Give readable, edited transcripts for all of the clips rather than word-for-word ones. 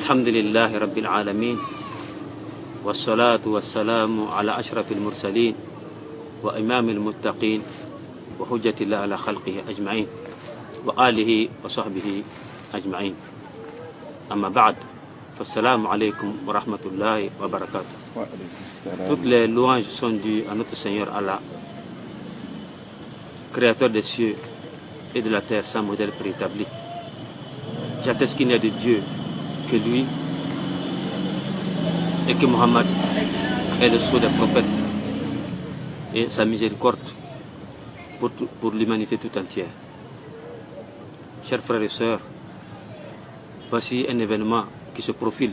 الحمد لله رب العالمين والصلاة والسلام على أشرف المرسلين وإمام المتقين وحجة الله على خلقه أجمعين وآله وصحبه أجمعين. أما بعد, فالسلام عليكم ورحمة الله وبركاته. Toutes les louanges sont dues à notre Seigneur Allah, créateur des cieux et de la terre sans modèle préétabli. J'atteste qu'il n'y a de Dieu que lui et que Mohammed est le sceau des prophètes et sa miséricorde pour l'humanité tout entière. Chers frères et sœurs, voici un événement qui se profile,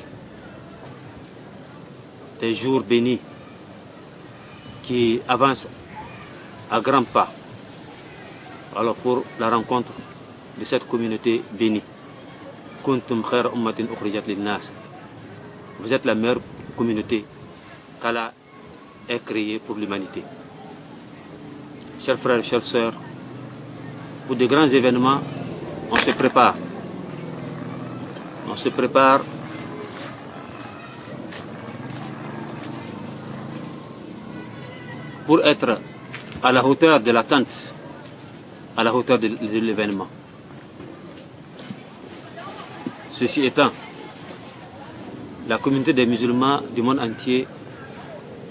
des jours bénis qui avancent à grands pas alors pour la rencontre de cette communauté bénie. Kuntum khayra ummatin ukhrijat lin-nas. Vous êtes la meilleure communauté qu'Allah ait créée pour l'humanité. Chers frères, chères sœurs, pour de grands événements, on se prépare. On se prépare pour être à la hauteur de l'attente, à la hauteur de l'événement. Ceci étant, la communauté des musulmans du monde entier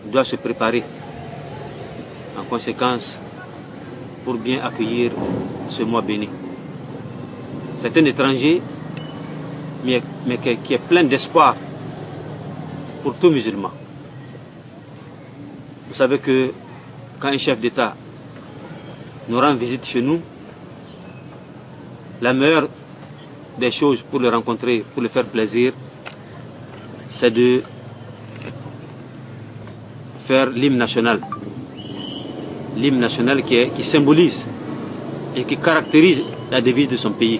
doit se préparer en conséquence pour bien accueillir ce mois béni. C'est un étranger, mais qui est plein d'espoir pour tout musulman. Vous savez que quand un chef d'État nous rend visite chez nous, la meilleure des choses pour le rencontrer, pour le faire plaisir, c'est de faire l'hymne national. L'hymne national qui symbolise et qui caractérise la devise de son pays.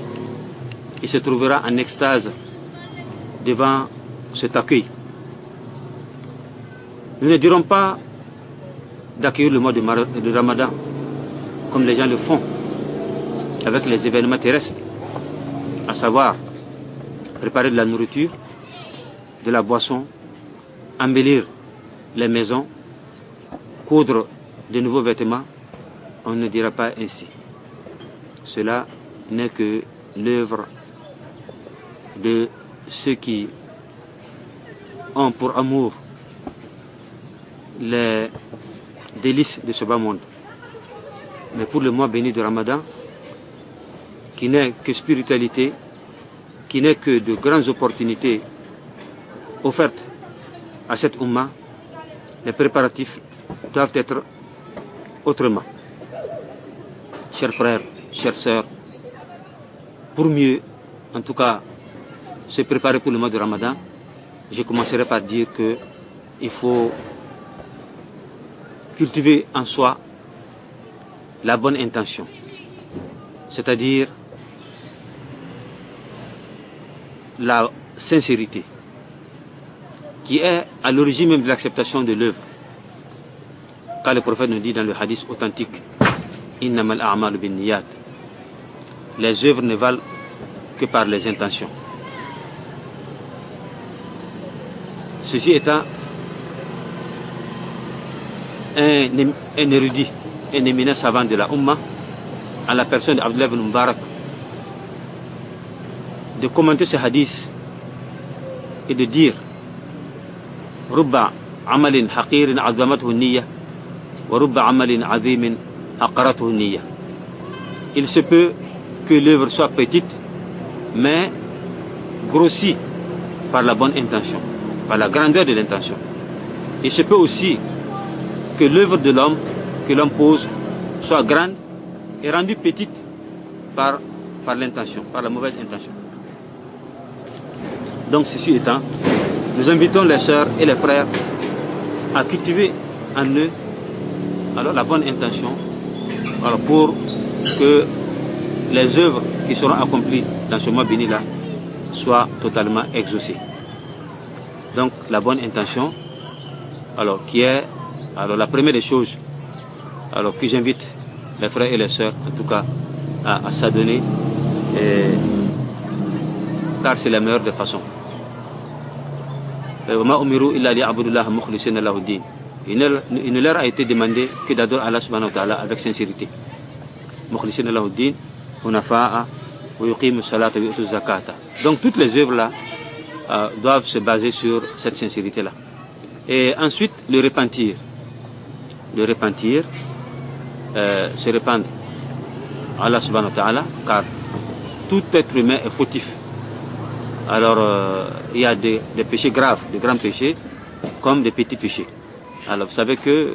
Il se trouvera en extase devant cet accueil. Nous ne dirons pas d'accueillir le mois de Ramadan comme les gens le font avec les événements terrestres, à savoir préparer de la nourriture, de la boisson, embellir les maisons, coudre de nouveaux vêtements. On ne dira pas ainsi. Cela n'est que l'œuvre de ceux qui ont pour amour les délices de ce bas monde. Mais pour le mois béni de Ramadan, qui n'est que spiritualité, qui n'est que de grandes opportunités offertes à cette Ummah, les préparatifs doivent être autrement. Chers frères, chères sœurs, pour mieux, en tout cas, se préparer pour le mois de Ramadan, je commencerai par dire qu'il faut cultiver en soi la bonne intention, c'est-à-dire la sincérité, qui est à l'origine même de l'acceptation de l'œuvre. Car le prophète nous dit dans le hadith authentique, Innamal a'malu binniyat, les œuvres ne valent que par les intentions. Ceci étant, un érudit, un éminent savant de la Ummah, à la personne d'Abdullah ibn Mubarak, de commenter ce hadith et de dire Rubba amalin haqirin azamathu niyya wa rubba amalin azimin aqarathu niyya. Il se peut que l'œuvre soit petite, mais grossie par la bonne intention, par la grandeur de l'intention. Il se peut aussi que l'œuvre de l'homme, que l'homme pose, soit grande et rendue petite par l'intention, par la mauvaise intention. Donc ceci étant, nous invitons les sœurs et les frères à cultiver en eux alors la bonne intention, alors pour que les œuvres qui seront accomplies dans ce mois béni-là soient totalement exaucées. Donc la bonne intention, alors qui est alors la première des choses, alors que j'invite les frères et les sœurs en tout cas à s'adonner, car c'est la meilleure des façons. Il ne leur a été demandé que d'adorer Allah subhanahu wa ta'ala avec sincérité. Donc toutes les œuvres là doivent se baser sur cette sincérité là. Et ensuite le repentir. Le repentir, se répandre à Allah subhanahu wa ta'ala, car tout être humain est fautif. Alors il y a des péchés graves, de grands péchés, comme des petits péchés. Alors vous savez que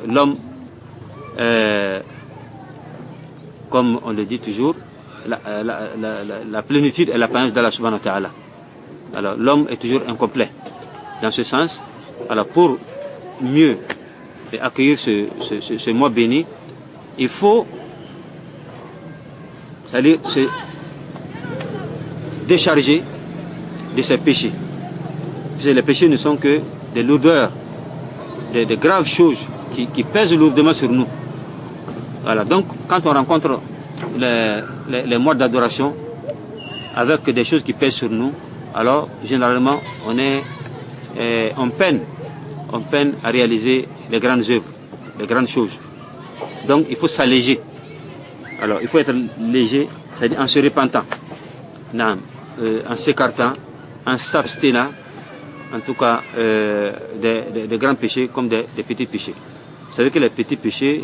l'homme, comme on le dit toujours, la plénitude est l'apparence d'Allah subhanahu wa ta'ala. Alors l'homme est toujours incomplet. Dans ce sens, alors pour mieux accueillir ce mois béni, il faut se décharger de ses péchés. Parce que les péchés ne sont que des lourdeurs, des graves choses qui pèsent lourdement sur nous. Voilà. Donc quand on rencontre les mois d'adoration avec des choses qui pèsent sur nous, alors généralement on peine à réaliser les grandes œuvres, les grandes choses. Donc il faut s'alléger. Alors il faut être léger, c'est-à-dire en se repentant, en s'écartant, en s'abstenant, en tout cas des grands péchés comme des petits péchés. Vous savez que les petits péchés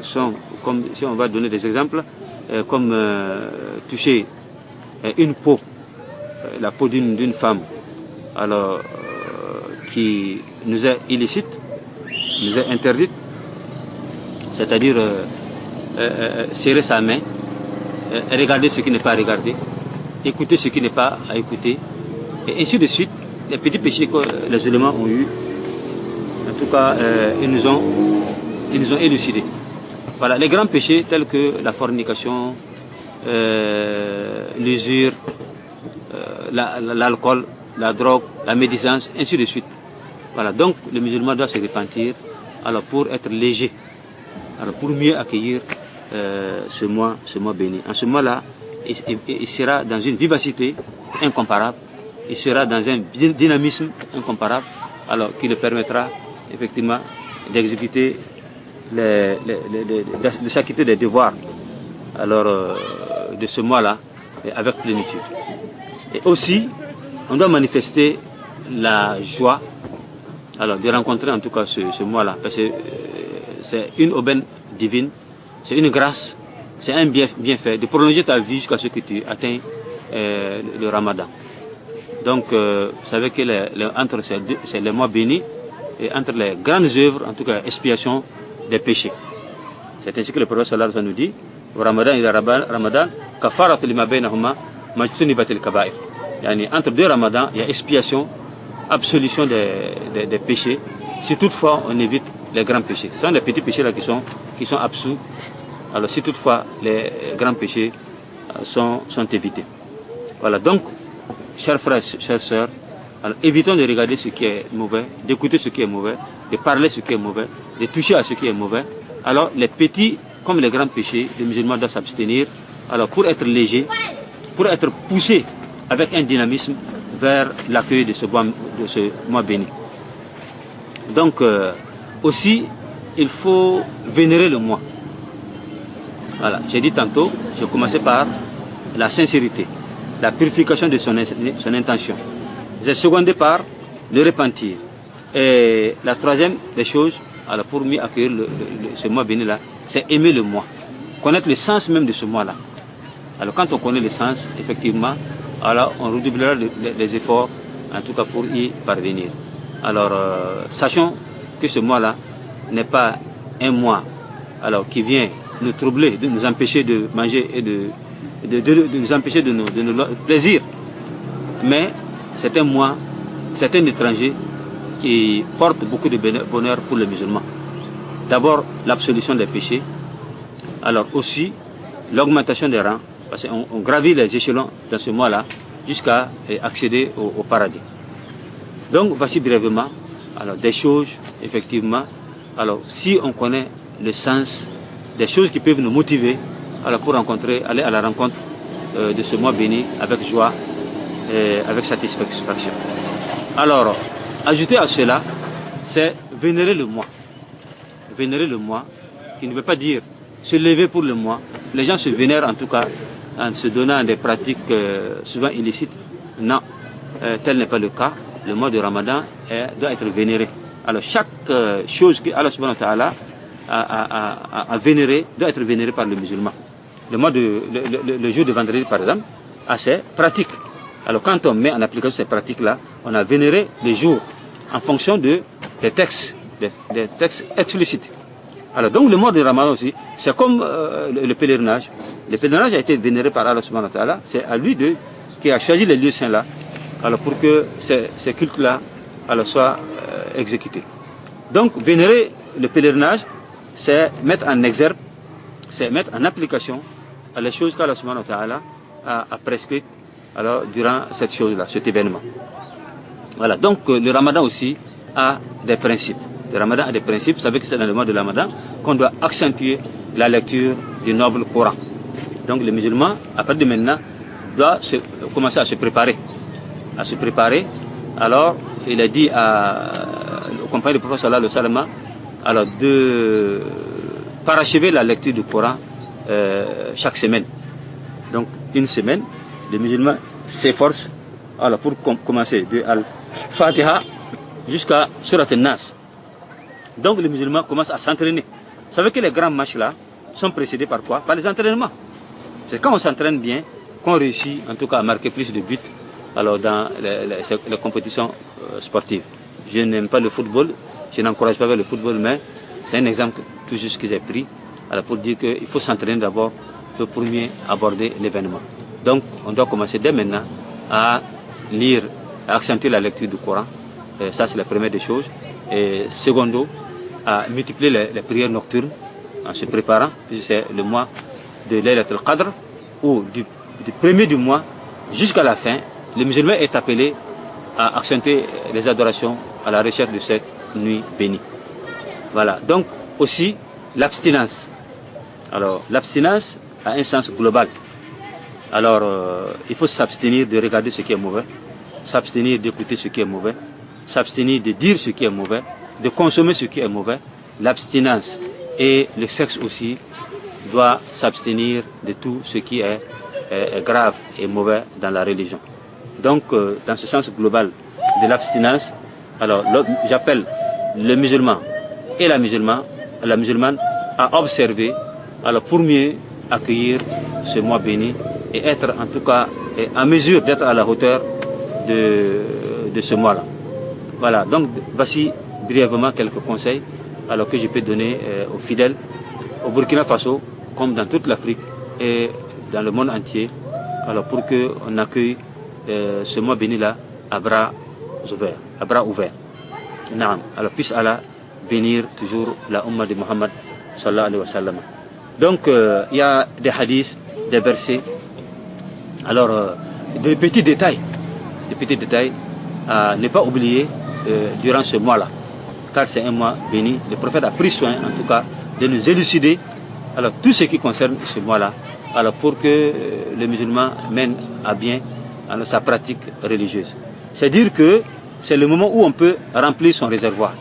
sont, comme si on va donner des exemples, comme toucher une peau, la peau d'une femme, alors qui nous est illicite, nous est interdite, c'est-à-dire serrer sa main, regarder ce qui n'est pas à regarder, écouter ce qui n'est pas à écouter, et ainsi de suite. Les petits péchés que les éléments ont eu, en tout cas, ils nous ont élucidés. Voilà, les grands péchés tels que la fornication, l'usure, l'alcool, la drogue, la médisance, ainsi de suite. Voilà, donc le musulman doit se repentir, alors pour être léger, alors pour mieux accueillir ce mois béni. En ce mois-là, il sera dans une vivacité incomparable, il sera dans un dynamisme incomparable, alors qui le permettra effectivement d'exécuter, de s'acquitter des devoirs alors de ce mois-là avec plénitude. Et aussi, on doit manifester la joie alors de rencontrer en tout cas ce mois-là, parce que c'est une aubaine divine, c'est une grâce, c'est un bienfait de prolonger ta vie jusqu'à ce que tu atteignes le Ramadan. Donc, vous savez que entre les mois bénis et entre les grandes œuvres, en tout cas, expiation des péchés. C'est ainsi que le prophète sallallahu alayhi wa sallam nous dit, au Ramadan et le Ramadan, kafarat lima baynahuma majtunibatil kaba'ir. Entre deux Ramadans, il y a expiation, absolution des péchés, si toutefois on évite les grands péchés. Ce sont les petits péchés là qui sont absous. Alors si toutefois les grands péchés sont évités. Voilà, donc, chers frères, chères sœurs, alors évitons de regarder ce qui est mauvais, d'écouter ce qui est mauvais, de parler ce qui est mauvais, de toucher à ce qui est mauvais. Alors les petits comme les grands péchés, les musulmans doivent s'abstenir. Alors pour être léger, pour être poussé avec un dynamisme vers l'accueil de ce mois béni. Donc aussi, il faut vénérer le mois. Voilà, j'ai dit tantôt, j'ai commencé par la sincérité, la purification de son intention. J'ai secondé par le repentir. Et la troisième des choses, alors pour mieux accueillir ce mois béni là, c'est aimer le mois, connaître le sens même de ce mois là. Alors quand on connaît le sens, effectivement, alors on redoublera les efforts, en tout cas pour y parvenir. Alors sachons que ce mois là n'est pas un mois alors qui vient nous troubler, de nous empêcher de manger et de nous empêcher de nos plaisirs. Mais c'est un mois, c'est un étranger qui porte beaucoup de bonheur pour les musulmans. D'abord, l'absolution des péchés. Alors aussi, l'augmentation des rangs, parce qu'on gravit les échelons dans ce mois-là jusqu'à accéder au paradis. Donc, voici brièvement alors, des choses, effectivement, alors si on connaît le sens des choses qui peuvent nous motiver alors pour aller à la rencontre de ce mois béni avec joie et avec satisfaction. Alors, ajouter à cela, c'est vénérer le moi. Vénérer le moi, qui ne veut pas dire se lever pour le moi. Les gens se vénèrent en tout cas en se donnant des pratiques souvent illicites. Non, tel n'est pas le cas. Le mois de Ramadan doit être vénéré. Alors chaque chose que Allah subhanahu wa ta'ala a vénéré doit être vénéré par le musulman. Le jour de vendredi par exemple a ses pratiques. Alors quand on met en application ces pratiques-là, on a vénéré les jours en fonction des textes explicites. Alors donc le mois de Ramadan aussi, c'est comme le pèlerinage. Le pèlerinage a été vénéré par Allah subhanahu wa ta'ala. C'est à lui qui a choisi les lieux saints là, alors pour que ces cultes-là soient exécutés. Donc vénérer le pèlerinage, c'est mettre en exergue, c'est mettre en application les choses qu'Allah subhanahu wa ta'ala a prescrites durant cette chose-là, cet événement. Voilà, donc le Ramadan aussi a des principes. Le Ramadan a des principes. Vous savez que c'est dans le mois de Ramadan qu'on doit accentuer la lecture du noble Coran. Donc les musulmans, à partir de maintenant, doivent commencer à se préparer. Alors, il a dit au compagnon du prophète sallallahu alayhi wa sallam, de parachever la lecture du Coran chaque semaine. Donc une semaine, les musulmans s'efforcent pour commencer de Al-Fatiha jusqu'à Surat Al-Nas. Donc les musulmans commencent à s'entraîner. Vous savez que les grands matchs là sont précédés par quoi? Par les entraînements. C'est quand on s'entraîne bien qu'on réussit en tout cas à marquer plus de buts dans les compétitions sportives. Je n'aime pas le football, je n'encourage pas le football, mais c'est un exemple tout juste que j'ai pris pour dire qu'il faut s'entraîner d'abord pour mieux aborder l'événement. Donc on doit commencer dès maintenant à lire, à accentuer la lecture du Coran. Et ça c'est la première des choses. Et secondo, à multiplier les prières nocturnes en se préparant, puisque c'est le mois de Laylat al-Qadr, ou du premier du mois jusqu'à la fin, le musulman est appelé à accentuer les adorations à la recherche de cette nuit bénie. Voilà, donc aussi l'abstinence. Alors l'abstinence a un sens global. Alors il faut s'abstenir de regarder ce qui est mauvais, s'abstenir d'écouter ce qui est mauvais, s'abstenir de dire ce qui est mauvais, de consommer ce qui est mauvais. L'abstinence et le sexe aussi doit s'abstenir de tout ce qui est grave et mauvais dans la religion. Donc dans ce sens global de l'abstinence, alors j'appelle le musulman et la musulmane à observer pour mieux accueillir ce mois béni et être en tout cas en mesure d'être à la hauteur de ce mois-là. Voilà, donc voici brièvement quelques conseils que je peux donner aux fidèles au Burkina Faso comme dans toute l'Afrique et dans le monde entier pour qu'on accueille ce mois béni-là à bras ouverts. Naam. Alors puisse Allah bénir toujours la Ummah de Muhammad sallallahu alayhi wa sallam. Donc il y a des hadiths, des versets, des petits détails à ne pas oublier durant ce mois-là, car c'est un mois béni. Le prophète a pris soin en tout cas de nous élucider tout ce qui concerne ce mois-là, pour que le musulman mène à bien sa pratique religieuse. C'est dire que c'est le moment où on peut remplir son réservoir.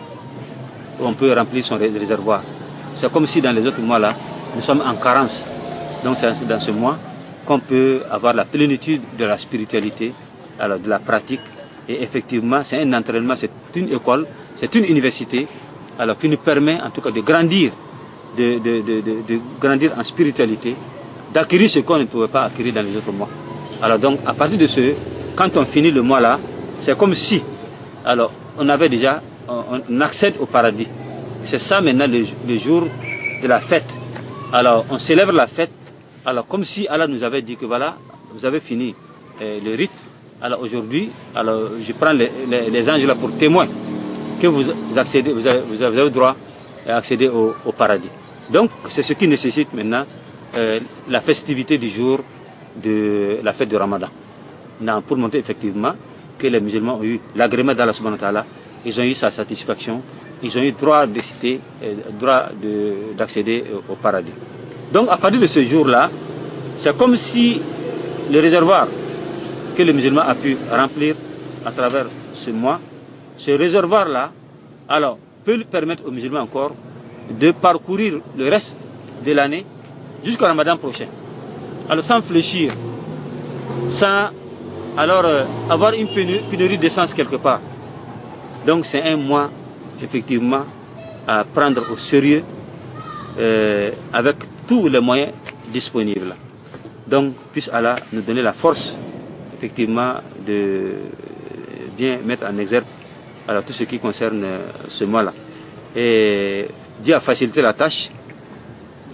C'est comme si dans les autres mois-là, nous sommes en carence. Donc c'est dans ce mois qu'on peut avoir la plénitude de la spiritualité, de la pratique. Et effectivement, c'est un entraînement, c'est une école, c'est une université, qui nous permet en tout cas de grandir, de grandir en spiritualité, d'acquérir ce qu'on ne pouvait pas acquérir dans les autres mois. Alors donc, à partir de quand on finit le mois là, c'est comme si, on avait déjà, on accède au paradis. C'est ça maintenant le jour de la fête. Alors, on célèbre la fête, comme si Allah nous avait dit que voilà, vous avez fini le rite. Alors aujourd'hui, je prends les anges là pour témoins que vous accédez, vous avez droit à accéder au paradis. Donc c'est ce qui nécessite maintenant la festivité du jour de la fête de Ramadan. Pour montrer effectivement que les musulmans ont eu l'agrément d'Allah subhanahu wa ta'ala, ils ont eu sa satisfaction, ils ont eu droit de citer, droit d'accéder au paradis. Donc à partir de ce jour-là, c'est comme si le réservoir que le musulman a pu remplir à travers ce mois, ce réservoir-là, alors, peut permettre aux musulmans encore de parcourir le reste de l'année jusqu'au Ramadan prochain. Alors, sans fléchir, sans alors avoir une pénurie d'essence quelque part. Donc, c'est un mois, effectivement, à prendre au sérieux avec tous les moyens disponibles. Donc, puisse Allah nous donner la force, effectivement, de bien mettre en exergue alors, tout ce qui concerne ce mois-là. Et Dieu a facilité la tâche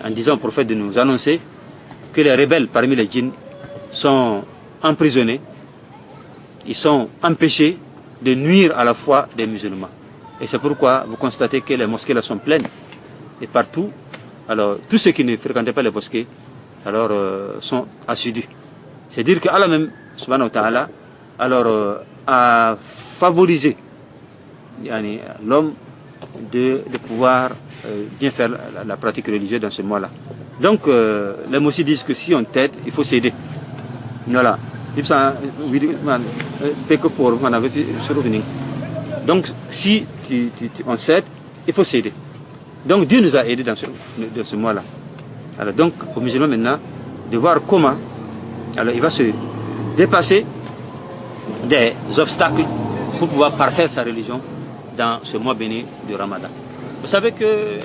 en disant au prophète de nous annoncer que les rebelles parmi les djinns sont emprisonnés, ils sont empêchés de nuire à la foi des musulmans. Et c'est pourquoi vous constatez que les mosquées là sont pleines. Et partout, alors tous ceux qui ne fréquentaient pas les mosquées, alors sont assidus. C'est dire que Allah même, subhanahu wa ta'ala, alors a favorisé l'homme de pouvoir bien faire la pratique religieuse dans ce mois-là. Donc, les moussis disent que si on t'aide, il faut s'aider. Voilà. Donc, si on s'aide, il faut s'aider. Donc, Dieu nous a aidés dans ce mois-là. Alors, donc, aux musulmans maintenant, de voir comment alors, il va se dépasser des obstacles pour pouvoir parfaire sa religion dans ce mois béni du Ramadan. Vous savez que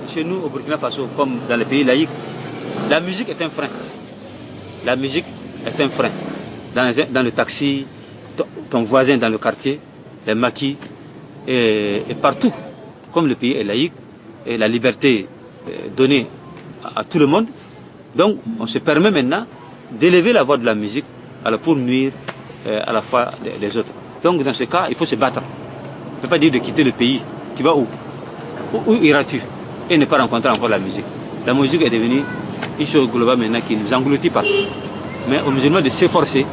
chez nous, au Burkina Faso, comme dans les pays laïcs, la musique est un frein. La musique est un frein. Dans le taxi, ton voisin dans le quartier, les maquis, et partout, comme le pays est laïque, et la liberté donnée à tout le monde, donc on se permet maintenant d'élever la voix de la musique alors pour nuire à la foi des autres. Donc dans ce cas, il faut se battre. On ne peut pas dire de quitter le pays. Tu vas où? Où iras-tu? Et ne pas rencontrer encore la musique. La musique est devenue une chose globale maintenant qui nous engloutit partout. Mais aux musulmans de s'efforcer,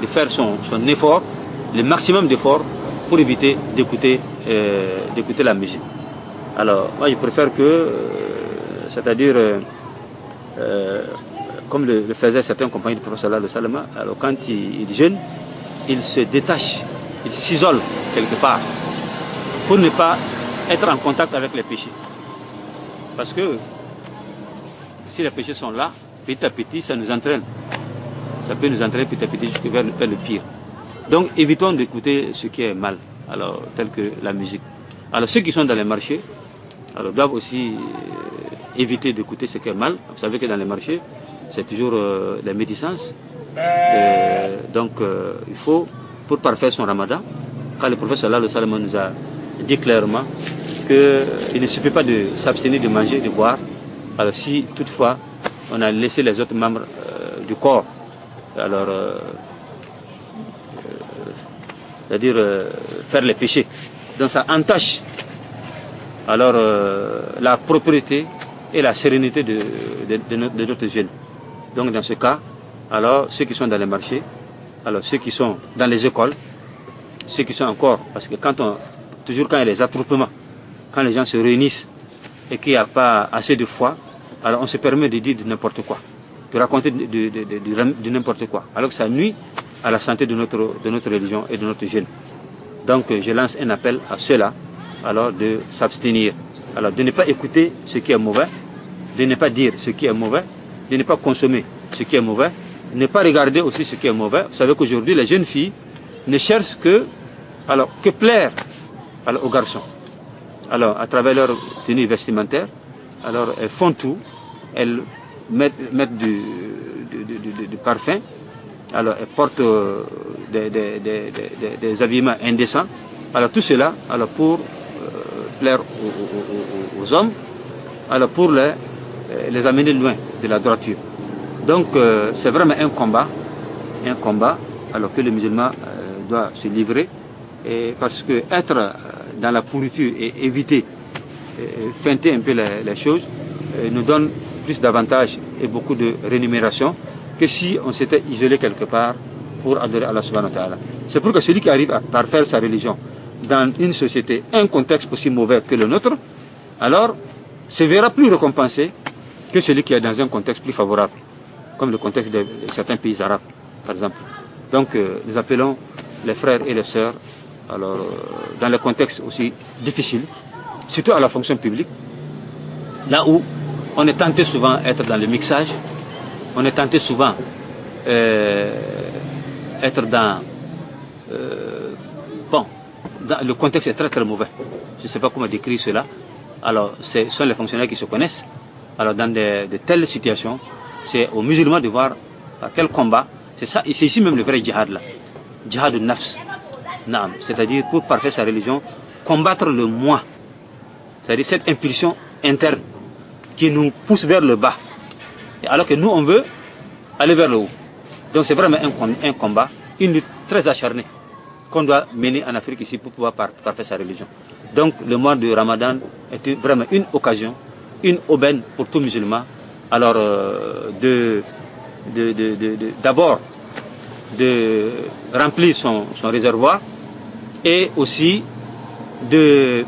de faire son effort, le maximum d'efforts pour éviter d'écouter la musique. Alors, moi je préfère que, c'est-à-dire, comme le faisaient certains compagnons du prophète sallallahu alayhi wa sallam, alors quand ils jeûnent, ils se détachent, ils s'isolent quelque part pour ne pas être en contact avec les péchés. Parce que si les péchés sont là, petit à petit, ça nous entraîne. Ça peut nous entraîner petit à petit jusqu'à vers le pire. Donc évitons d'écouter ce qui est mal, alors tel que la musique. Alors ceux qui sont dans les marchés, alors doivent aussi éviter d'écouter ce qui est mal. Vous savez que dans les marchés, c'est toujours la médisance. Donc il faut, pour parfaire son ramadan, quand le prophète sallallahu alayhi wa sallam nous a dit clairement qu'il ne suffit pas de s'abstenir de manger, de boire. Alors si toutefois on a laissé les autres membres du corps, alors c'est-à-dire faire les péchés, donc ça entache alors la propriété et la sérénité de notre jeûne. Donc dans ce cas, alors ceux qui sont dans les marchés, alors ceux qui sont dans les écoles, ceux qui sont encore, parce que toujours quand il y a les attroupements, quand les gens se réunissent et qu'il n'y a pas assez de foi, alors on se permet de dire de n'importe quoi, de raconter de n'importe quoi, alors que ça nuit à la santé de notre religion et de notre jeûne. Donc je lance un appel à ceux-là, alors de s'abstenir, alors de ne pas écouter ce qui est mauvais, de ne pas dire ce qui est mauvais, de ne pas consommer ce qui est mauvais, de ne pas regarder aussi ce qui est mauvais. Vous savez qu'aujourd'hui les jeunes filles ne cherchent que plaire aux garçons. Alors à travers leur tenue vestimentaire, alors elles font tout, elles mettent du parfum, alors elles portent des habillements indécents. Alors tout cela, alors pour plaire aux hommes, alors pour les amener loin de la droiture. Donc c'est vraiment un combat alors que le musulman doit se livrer, et parce que être dans la pourriture et éviter, feinter un peu les choses, nous donne plus d'avantages et beaucoup de rémunération que si on s'était isolé quelque part pour adorer Allah subhanahu wa ta'ala. C'est pourquoi celui qui arrive à parfaire sa religion dans une société, un contexte aussi mauvais que le nôtre, alors se verra plus récompensé que celui qui est dans un contexte plus favorable, comme le contexte de certains pays arabes, par exemple. Donc nous appelons les frères et les sœurs, alors, dans les contextes aussi difficiles, surtout à la fonction publique, là où on est tenté souvent d'être dans le mixage, on est tenté souvent être dans... le contexte est très très mauvais. Je ne sais pas comment décrire cela. Alors, ce sont les fonctionnaires qui se connaissent. Alors, dans de telles situations, c'est aux musulmans de voir par quel combat. C'est ça, et c'est ici même le vrai djihad là. Djihad de nafs. C'est-à-dire pour parfaire sa religion, combattre le moi. C'est-à-dire cette impulsion interne qui nous pousse vers le bas. Alors que nous, on veut aller vers le haut. Donc c'est vraiment un combat, une lutte très acharnée qu'on doit mener en Afrique ici pour pouvoir parfaire sa religion. Donc le mois de Ramadan était vraiment une occasion, une aubaine pour tout musulman. Alors d'abord de remplir son réservoir et aussi de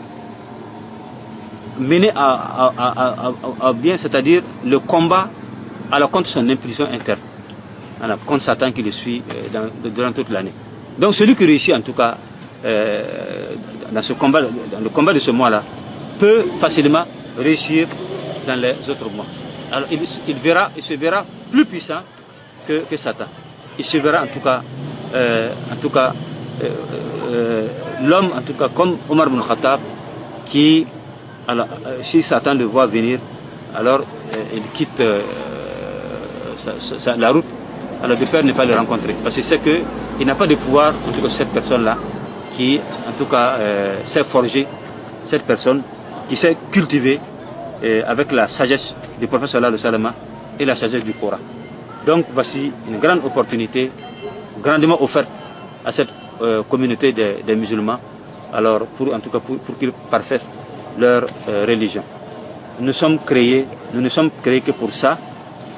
mener à bien, c'est-à-dire le combat contre son impulsion interne, contre Satan qui le suit durant toute l'année. Donc celui qui réussit en tout cas dans le combat de ce mois-là, peut facilement réussir dans les autres mois. Alors il se verra plus puissant que Satan. Il se verra en tout cas, l'homme en tout cas comme Omar ibn Khattab qui, alors, si Satan le voit venir, alors il quitte la route, alors de peur de ne pas le rencontrer. Parce qu'il sait qu'il n'a pas de pouvoir, en tout cas cette personne-là, qui en tout cas s'est forgé, cette personne qui s'est cultivée avec la sagesse du prophète sallallahu alayhi wa sallam et la sagesse du Coran. Donc voici une grande opportunité, grandement offerte à cette communauté des musulmans, alors pour qu'ils parfaisent leur religion. Nous ne sommes créés que pour ça.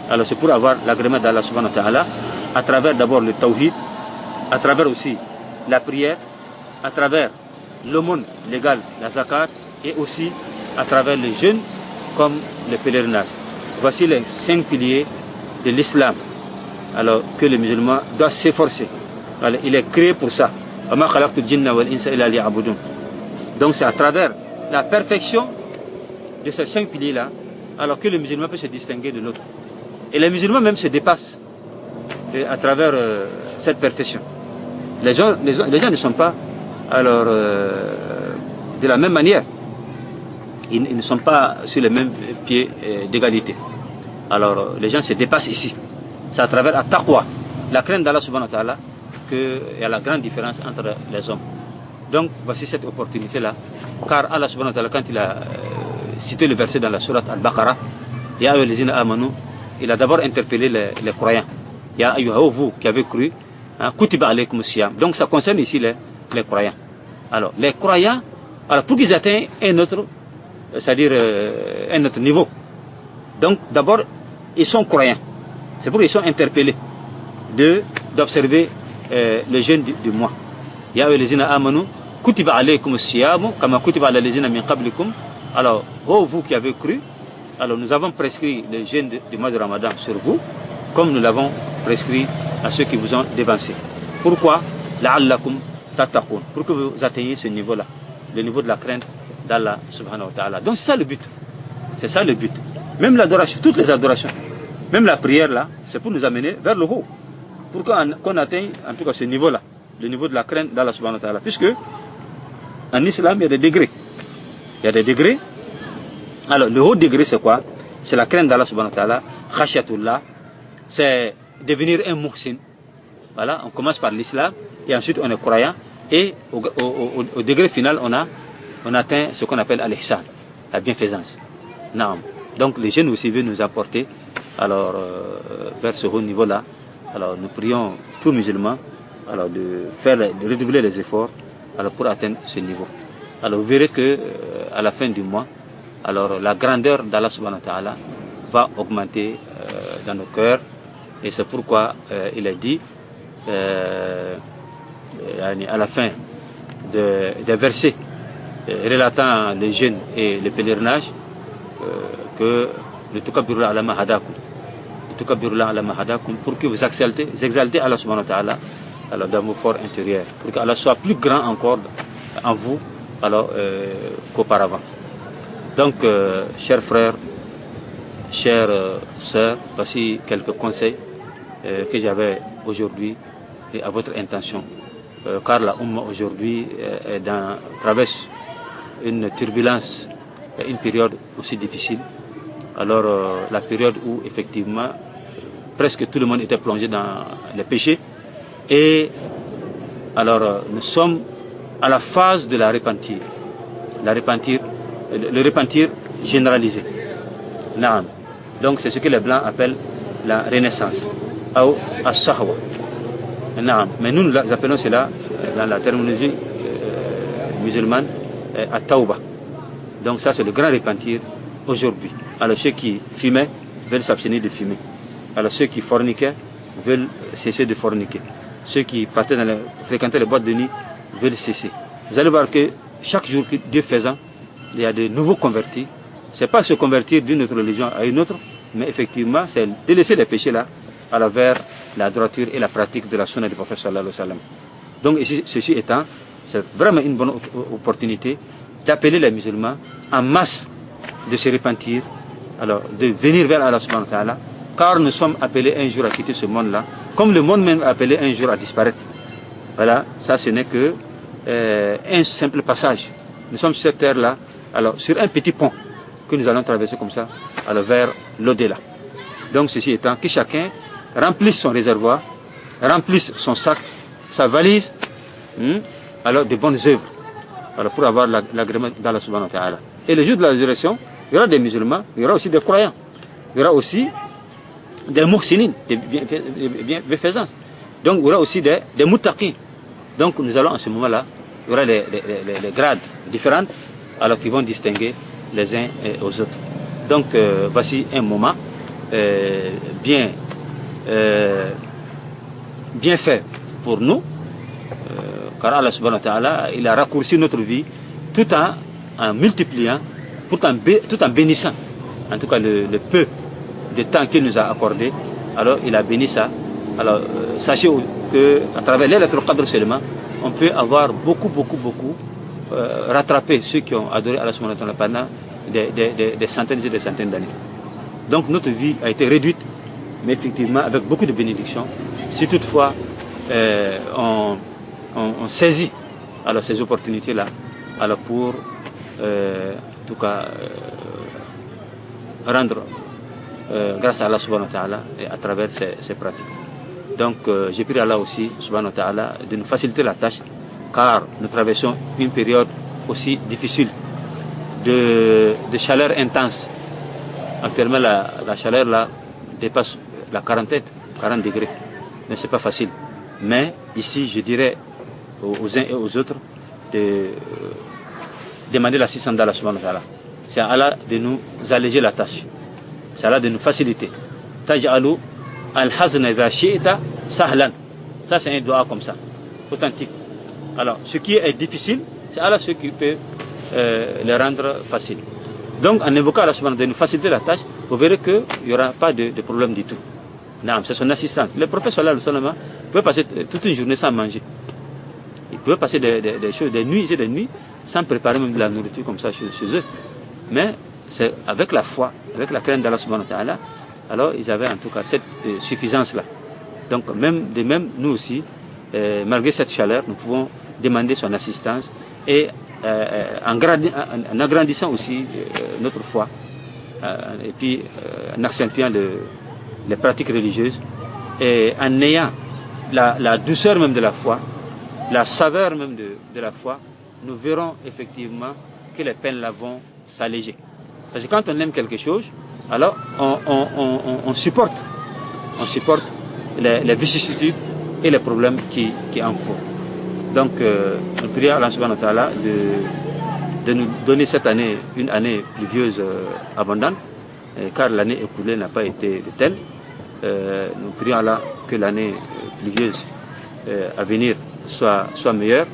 Alors c'est pour avoir l'agrément d'Allah subhanahu wa ta'ala, à travers d'abord le tawhid, à travers aussi la prière, à travers l'aumône légale, la zakat, et aussi à travers le jeûne comme le pèlerinage. Voici les 5 piliers de l'islam, alors que les musulmans doivent s'efforcer. Il est créé pour ça. Donc c'est à travers la perfection de ces 5 piliers-là, alors que le musulman peut se distinguer de l'autre. Et les musulmans même se dépassent à travers cette perfection. Les gens ne sont pas alors de la même manière. Ils ne sont pas sur les mêmes pieds d'égalité. Alors les gens se dépassent ici. C'est à travers la taqwa, la crainte d'Allah subhanahu wa ta'ala, qu'il y a la grande différence entre les hommes. Donc voici cette opportunité-là. Car Allah subhanahu wa ta'ala, quand il a cité le verset dans la sourate Al-Baqarah, Ya ayyuhallazina amanu, il a d'abord interpellé les croyants. Ya ayyuha, vous qui avez cru, kutiba alaykum siyam. Donc ça concerne ici les croyants. Alors les croyants, alors pour qu'ils atteignent un autre, c'est-à-dire un autre niveau. Donc d'abord, ils sont croyants. C'est pour qu'ils sont interpellés d'observer le jeûne du mois. Ya ayyuhallazina amanu, kutiba alaykum siyam, kama kutiba ala allazina min qablikum. Alors, vous qui avez cru, alors nous avons prescrit le jeûne du mois de Ramadan sur vous, comme nous l'avons prescrit à ceux qui vous ont dévancé. Pourquoi? La'allakum tattaqun, pour que vous atteigniez ce niveau-là, le niveau de la crainte d'Allah subhanahu wa ta'ala. Donc c'est ça le but. C'est ça le but. Même l'adoration, toutes les adorations, même la prière là, c'est pour nous amener vers le haut. Pour qu'on atteigne en tout cas ce niveau-là, le niveau de la crainte d'Allah subhanahu wa ta'ala. Puisque en islam, il y a des degrés. Il y a des degrés. Alors, le haut degré, c'est quoi? C'est la crainte d'Allah subhanahu wa ta'ala, khashyatullah, c'est devenir un muhsin. Voilà, on commence par l'islam, et ensuite on est croyant, et au degré final, on atteint ce qu'on appelle al-ihsan, la bienfaisance. Non. Donc, les jeunes aussi veulent nous apporter, alors, vers ce haut niveau-là. Alors, nous prions tous musulmans, alors, de redoubler les efforts, alors, pour atteindre ce niveau. Alors, vous verrez que, à la fin du mois, alors la grandeur d'Allah subhanahu wa ta'ala va augmenter dans nos cœurs, et c'est pourquoi il a dit à la fin des versets relatant les jeûnes et le pèlerinage que le tukabbiru ala ma hadakum, pour que vous exaltez Allah subhanahu wa ta'ala alors d'amour fort intérieur, pour qu'Allah soit plus grand encore en vous qu'auparavant. Donc, chers frères, chères sœurs, voici quelques conseils que j'avais aujourd'hui et à votre intention. Car la Oumma aujourd'hui traverse une turbulence, une période aussi difficile. Alors, la période où effectivement presque tout le monde était plongé dans les péchés. Et alors, nous sommes à la phase de la repentir. Le repentir généralisé. Naam. Donc, c'est ce que les Blancs appellent la renaissance. Ou as-sahwa. Naam. Mais nous appelons cela, dans la terminologie musulmane, at-tawba. Donc, ça, c'est le grand repentir aujourd'hui. Alors, ceux qui fumaient veulent s'abstenir de fumer. Alors, ceux qui forniquaient veulent cesser de forniquer. Ceux qui fréquentaient les boîtes de nuit veulent cesser. Vous allez voir que chaque jour que Dieu faisant, il y a de nouveaux convertis. Ce n'est pas se convertir d'une autre religion à une autre, mais effectivement, c'est de laisser les péchés là, vers la droiture et la pratique de la sunna du prophète sallallahu alayhi wa sallam. Donc, ici, ceci étant, c'est vraiment une bonne opportunité d'appeler les musulmans en masse de se repentir, alors de venir vers Allah subhanahu wa ta'ala, car nous sommes appelés un jour à quitter ce monde-là, comme le monde même est appelé un jour à disparaître. Voilà, ça ce n'est que un simple passage. Nous sommes sur cette terre-là, alors sur un petit pont que nous allons traverser comme ça, alors vers l'au-delà. Donc ceci étant, que chacun remplisse son réservoir, remplisse son sac, sa valise, alors de bonnes œuvres, alors pour avoir l'agrément d'Allah subhanahu wa ta'ala. Et le jour de la résurrection, il y aura des musulmans, il y aura aussi des croyants, il y aura aussi des muhsinin, des bienfaisants. Donc il y aura aussi des muttaqin. Donc nous allons en ce moment-là, il y aura les grades différents, alors qui vont distinguer les uns aux autres. Donc voici un moment bien fait pour nous, car Allah subhanahu wa ta'ala, il a raccourci notre vie tout en multipliant, tout en bénissant, en tout cas le peu de temps qu'il nous a accordé. Alors il a béni ça. Alors sachez que à travers les lettres Qadr seulement, on peut avoir beaucoup rattrapé ceux qui ont adoré Allah subhanahu wa ta'ala pendant des centaines et des centaines d'années. Donc notre vie a été réduite, mais effectivement avec beaucoup de bénédictions. Si toutefois on saisit alors ces opportunités-là, alors pour en tout cas rendre grâce à Allah subhanahu wa ta'ala et à travers ces pratiques. Donc j'ai pris Allah aussi subhanahu wa ta'ala de nous faciliter la tâche, car nous traversons une période aussi difficile de chaleur intense. Actuellement la chaleur là dépasse la 40 degrés, mais c'est pas facile. Mais ici je dirais aux uns et aux autres de demander l'assistance d'Allah subhanahu wa ta'ala. C'est à Allah de nous alléger la tâche, c'est à Allah de nous faciliter. Taj'alu al-hazna idha shi'ta sahlan. Ça c'est un doigt comme ça, authentique. Alors ce qui est difficile, c'est Allah ce qui peut le rendre facile. Donc en évoquant Allah subhanahu wa ta'ala de nous faciliter la tâche, vous verrez qu'il n'y aura pas de problème du tout. C'est son assistance. Le prophète sallallahu alayhi wa sallam peut passer toute une journée sans manger. Il peut passer des choses, des nuits et des nuits, sans préparer même de la nourriture comme ça chez eux. Mais c'est avec la foi, avec la crainte d'Allah subhanahu wa ta'ala, alors ils avaient en tout cas cette suffisance-là. Donc même nous aussi, malgré cette chaleur, nous pouvons demander son assistance et en agrandissant aussi notre foi et puis en accentuant les pratiques religieuses et en ayant la douceur même de la foi, la saveur même de la foi, nous verrons effectivement que les peines là vont s'alléger. Parce que quand on aime quelque chose, alors on supporte les vicissitudes et les problèmes qui encourent. Donc, on prie à Allah subhanahu wa ta'ala de nous donner cette année une année pluvieuse abondante, car l'année écoulée n'a pas été de telle. Nous prions à Allah que l'année pluvieuse à venir soit meilleure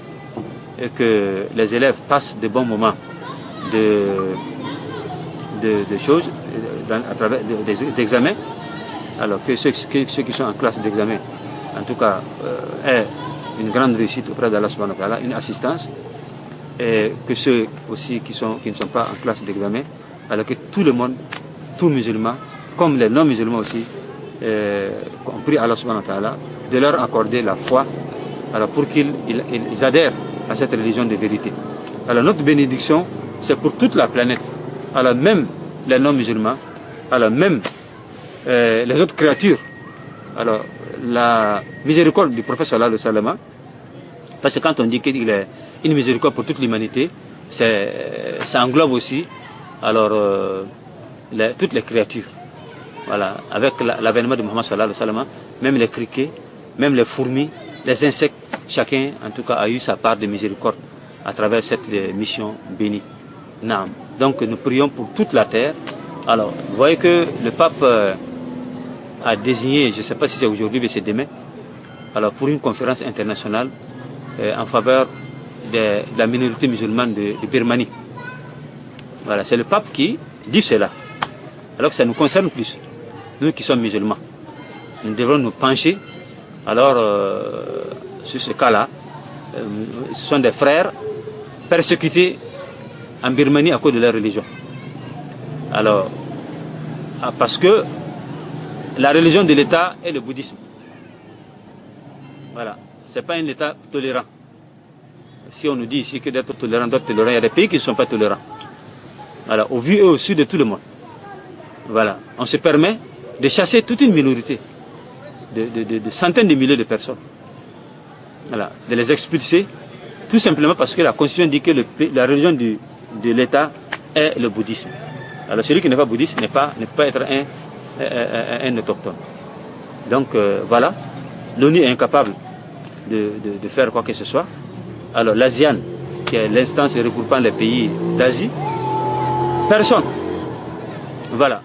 et que les élèves passent de bons moments de choses à travers d'examens. Alors que ceux qui sont en classe d'examen, en tout cas, aient une grande réussite auprès d'Allah subhanahu wa ta'ala, une assistance, et que ceux aussi qui ne sont pas en classe d'examen, alors que tout le monde, tout musulman, comme les non-musulmans aussi, ont pris Allah subhanahu wa ta'ala de leur accorder la foi, alors pour qu'ils adhèrent à cette religion de vérité. Alors notre bénédiction, c'est pour toute la planète, alors même les non-musulmans, alors même les autres créatures. Alors la miséricorde du prophète sallallahu alayhi wa sallam, parce que quand on dit qu'il est une miséricorde pour toute l'humanité, ça englobe aussi alors toutes les créatures. Voilà, avec l'avènement de Muhammad sallallahu alayhi wa sallam, même les criquets, même les fourmis, les insectes, chacun en tout cas a eu sa part de miséricorde à travers cette mission bénie. Naam. Donc nous prions pour toute la terre. Alors, vous voyez que le pape a désigné, je ne sais pas si c'est aujourd'hui mais c'est demain, alors pour une conférence internationale en faveur de la minorité musulmane de Birmanie. Voilà, c'est le pape qui dit cela. Alors que ça nous concerne plus, nous qui sommes musulmans. Nous devrons nous pencher. Alors, sur ce cas-là, ce sont des frères persécutés en Birmanie à cause de leur religion. Alors, parce que la religion de l'État est le bouddhisme. Voilà, ce n'est pas un État tolérant. Si on nous dit ici que d'être tolérant, d'autres tolérants, il y a des pays qui ne sont pas tolérants. Voilà, au vu et au su de tout le monde. Voilà, on se permet de chasser toute une minorité de centaines de milliers de personnes. Voilà, de les expulser, tout simplement parce que la Constitution dit que la religion de l'État est le bouddhisme. Alors celui qui n'est pas bouddhiste ne peut pas être un autochtone. Donc voilà, l'ONU est incapable de faire quoi que ce soit. Alors l'ASEAN, qui est l'instance regroupant les pays d'Asie, personne. Voilà.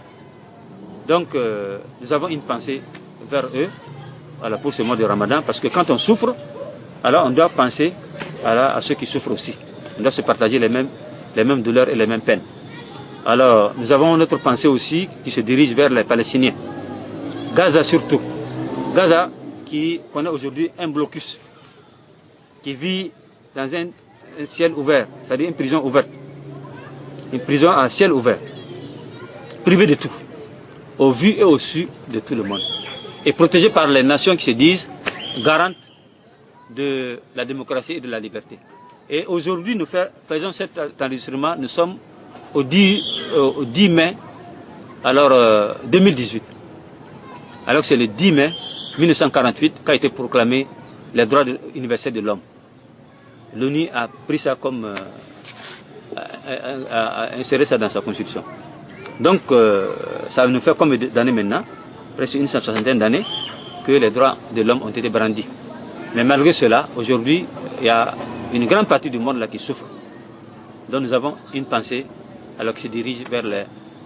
Donc nous avons une pensée vers eux, voilà, pour ce mois de Ramadan, parce que quand on souffre, alors on doit penser à ceux qui souffrent aussi. On doit se partager les mêmes douleurs et les mêmes peines. Alors nous avons notre pensée aussi qui se dirige vers les Palestiniens. Gaza surtout. Gaza qui connaît aujourd'hui un blocus, qui vit dans un ciel ouvert, c'est-à-dire une prison ouverte. Une prison à ciel ouvert, privée de tout, au vu et au su de tout le monde. Et protégée par les nations qui se disent garantes de la démocratie et de la liberté. Et aujourd'hui, nous faisons cet enregistrement, nous sommes au 10 mai alors, 2018. Alors que c'est le 10 mai 1948 qu'a été proclamé les droits universels de l'homme. L'ONU a pris ça comme... a inséré ça dans sa constitution. Donc, ça nous fait combien d'années maintenant, presque une soixantaine d'années, que les droits de l'homme ont été brandis. Mais malgré cela, aujourd'hui, il y a une grande partie du monde là qui souffre. Donc nous avons une pensée alors qui se dirige vers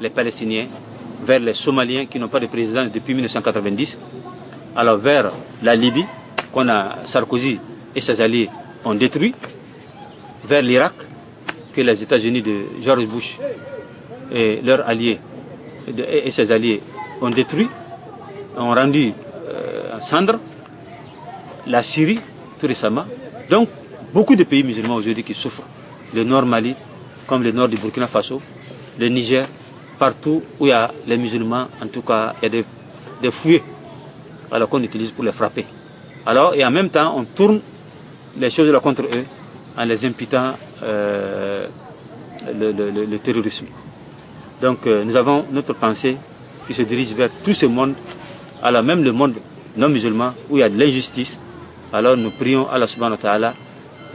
les Palestiniens, vers les Somaliens qui n'ont pas de président depuis 1990, alors vers la Libye, qu'on a Sarkozy et ses alliés ont détruit, vers l'Irak, que les États-Unis de George Bush et leurs alliés et ses alliés ont détruit, ont rendu en cendres, la Syrie tout récemment. Donc beaucoup de pays musulmans aujourd'hui qui souffrent, le nord Mali, comme le nord du Burkina Faso, le Niger, partout où il y a les musulmans, en tout cas il y a des fouillés alors qu'on utilise pour les frapper. Alors et en même temps on tourne les choses là contre eux en les imputant le terrorisme. Donc nous avons notre pensée qui se dirige vers tout ce monde, alors même le monde non musulman où il y a de l'injustice. Alors nous prions Allah subhanahu wa ta'ala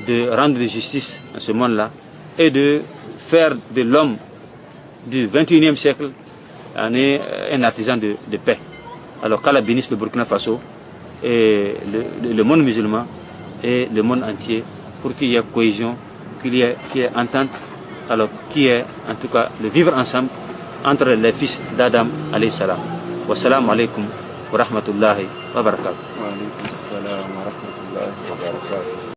de rendre justice à ce monde-là et de faire de l'homme du 21e siècle un artisan de paix. Alors qu'Allah bénisse le Burkina Faso et le monde musulman et le monde entier pour qu'il y ait cohésion, qu'il y ait entente, alors qu'il y ait en tout cas le vivre ensemble entre les fils d'Adam alayhi salam. Wassalamu alaikum wa rahmatullahi wa barakatuh. Wa alaikum salam wa rahmatullahi wa barakatuh.